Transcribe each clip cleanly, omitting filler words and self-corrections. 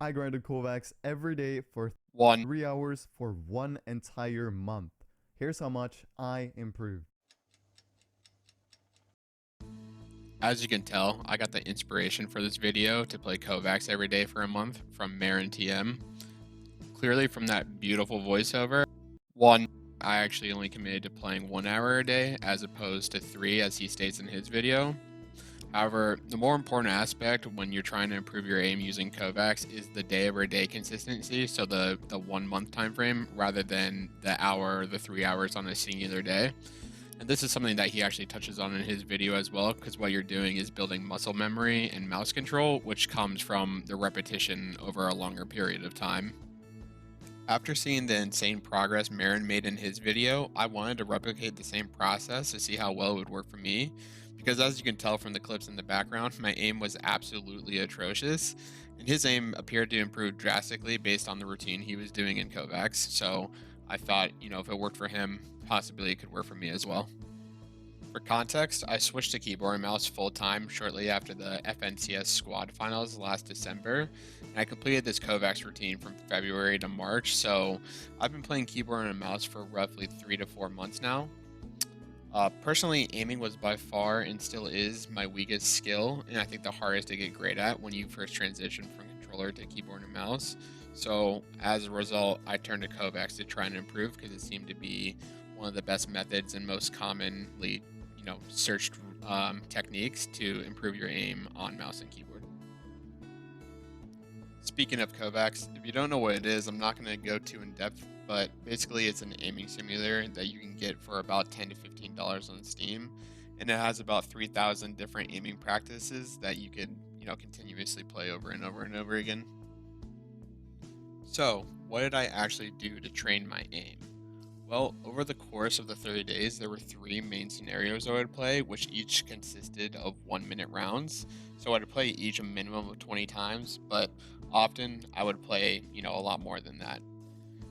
I grinded Kovaaks every day for 3 hours for 1 entire month. Here's how much I improved. As you can tell, I got the inspiration for this video to play Kovaaks every day for a month from MarrenTM. Clearly from that beautiful voiceover, I actually only committed to playing 1 hour a day as opposed to 3 as he states in his video. However, the more important aspect when you're trying to improve your aim using Kovaaks is the day-over-day consistency, so the 1 month time frame rather than the hour or the 3 hours on a singular day. And this is something that he actually touches on in his video as well, because what you're doing is building muscle memory and mouse control, which comes from the repetition over a longer period of time. After seeing the insane progress Marren made in his video, I wanted to replicate the same process to see how well it would work for me, because as you can tell from the clips in the background, my aim was absolutely atrocious, and his aim appeared to improve drastically based on the routine he was doing in Kovaaks, so I thought, if it worked for him, possibly it could work for me as well. For context, I switched to keyboard and mouse full-time shortly after the FNCS squad finals last December, and I completed this Kovaaks routine from February to March, so I've been playing keyboard and mouse for roughly 3 to 4 months now. Personally, aiming was by far and still is my weakest skill, and I think the hardest to get great at when you first transition from controller to keyboard and mouse. So as a result, I turned to Kovaaks to try and improve because it seemed to be one of the best methods and most commonly searched techniques to improve your aim on mouse and keyboard. Speaking of Kovaaks, if you don't know what it is, I'm not going to go too in depth, but basically it's an aiming simulator that you can get for about $10 to $15 on Steam, and it has about 3,000 different aiming practices that you could continuously play over and over and over again. So what did I actually do to train my aim? Well, over the course of the 30 days, there were 3 main scenarios I would play, which each consisted of 1-minute rounds. So I would play each a minimum of 20 times, but often I would play, a lot more than that.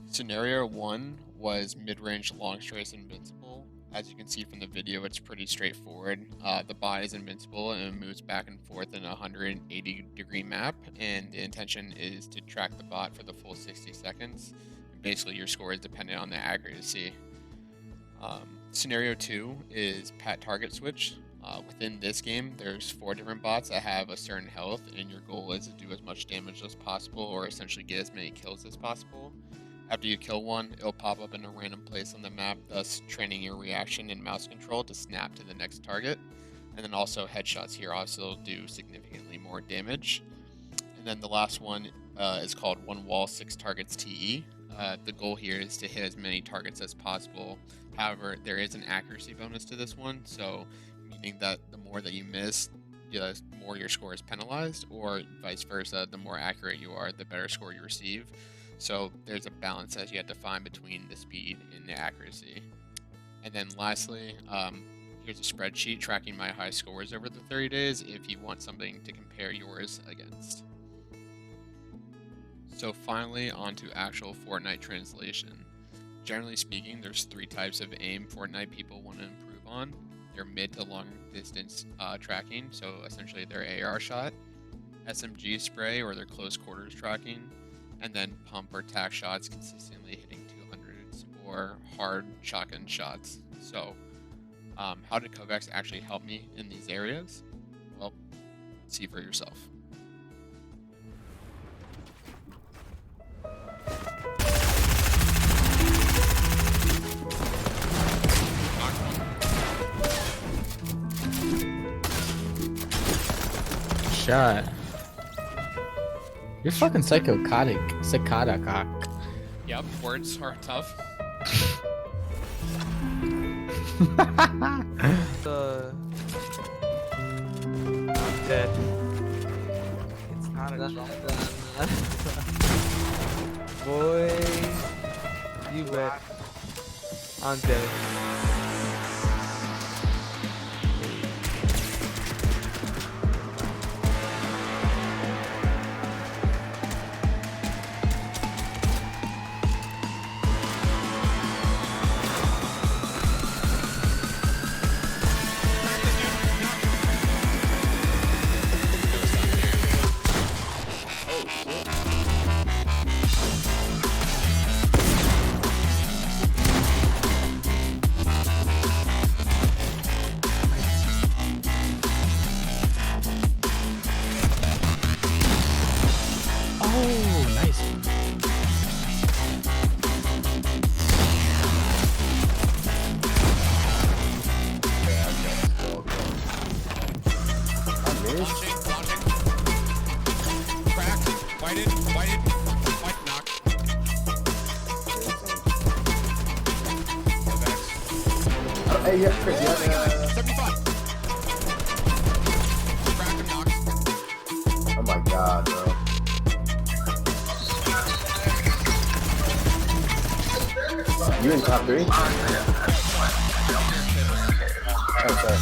Scenario 1 was mid-range long strikes invincible. As you can see from the video, it's pretty straightforward. The bot is invincible and it moves back and forth in a 180-degree map, and the intention is to track the bot for the full 60 seconds. Basically, your score is dependent on the accuracy. Scenario 2 is pat target switch. Within this game, there's 4 different bots that have a certain health, and your goal is to do as much damage as possible, or essentially get as many kills as possible. After you kill one, it'll pop up in a random place on the map, thus training your reaction and mouse control to snap to the next target. And then also headshots here also do significantly more damage. And then the last one is called One Wall 6 Targets TE. The goal here is to hit as many targets as possible. However, there is an accuracy bonus to this one, so meaning that the more that you miss, the more your score is penalized, or vice versa, the more accurate you are, the better score you receive. So there's a balance that you have to find between the speed and the accuracy. And then lastly, here's a spreadsheet tracking my high scores over the 30 days if you want something to compare yours against. So finally, on to actual Fortnite translation. Generally speaking, there's 3 types of aim Fortnite people want to improve on. They're mid to long distance tracking, so essentially their AR shot, SMG spray or their close quarters tracking, and then pump or tack shots consistently hitting 200s or hard shotgun shots. So how did Kovaaks actually help me in these areas? Well, see for yourself. Shot. You're fucking psychotic. Psychotic. Yep, words are tough. I'm dead. It's not a jump. Boy, you bet. I'm dead. Hey, yeah, Chris, you have 75. Cracked him, knocked. oh my god, bro. You in top 3? Oh, sorry.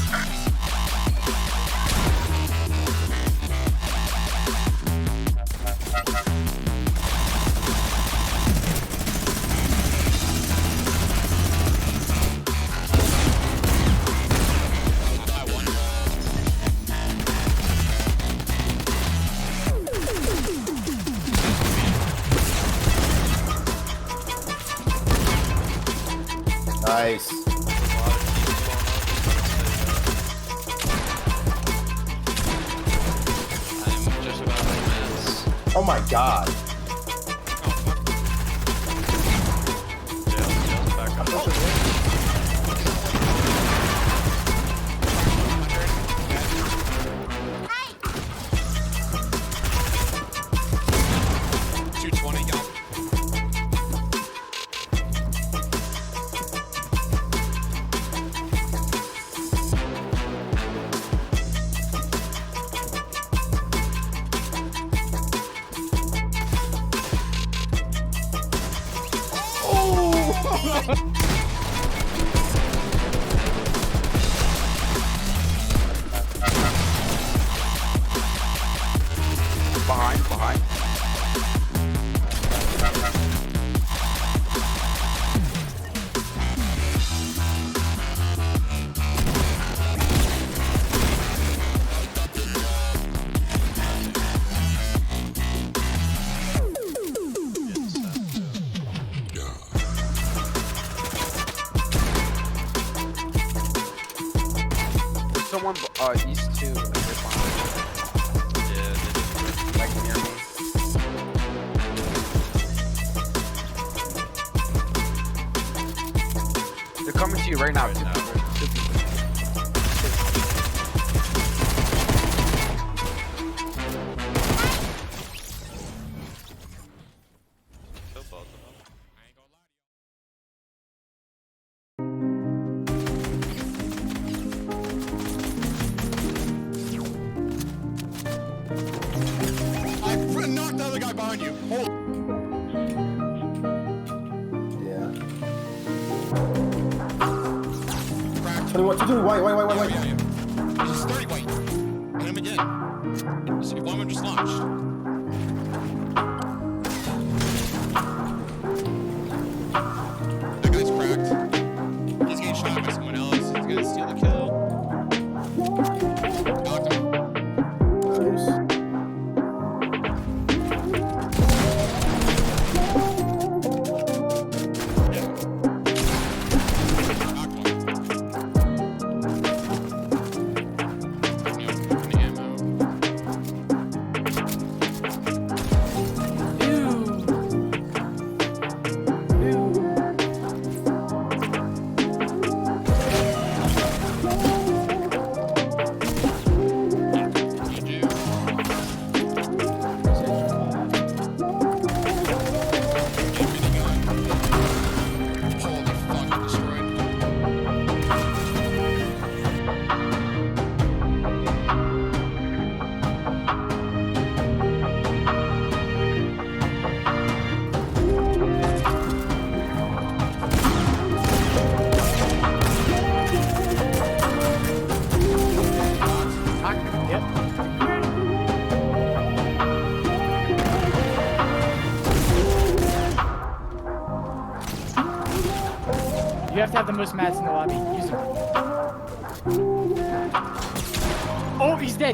Nice. I'm just about to miss. Oh my god. Jail's back up. Shoot 20, go. Behind. There's someone these two like, they're behind. Yeah, Like near me. They're coming to you right now. Right now. Kill both of them. I ain't gonna lie to you. I knocked the other guy behind you. Hold. Yeah. Cracked. 21, 22, wait. Yeah. He's just 30 white. Hit him again. Just, one of them just launched. That guy's cracked. He's getting shot by someone else. He's gonna steal the kill. Knocked him. Nice. Knocked one. No ammo. GG. Holy fuck, destroyed. You have to have the most mats in the lobby. Use them. Oh, he's dead.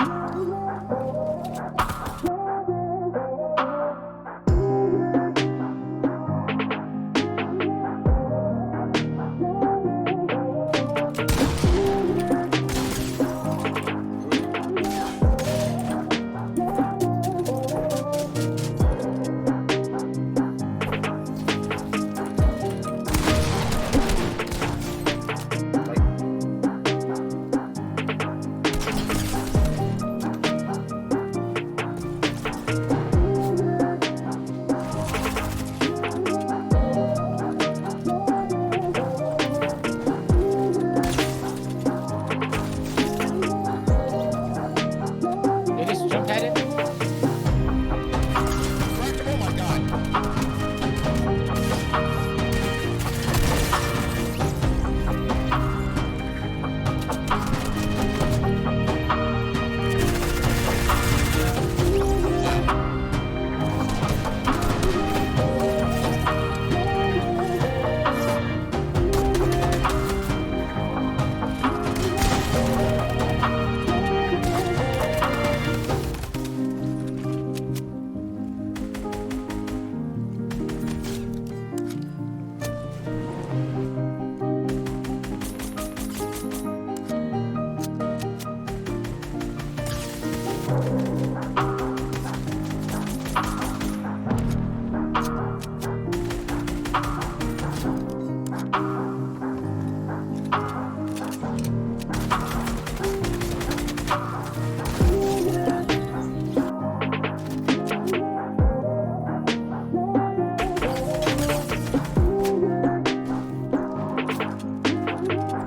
Nice.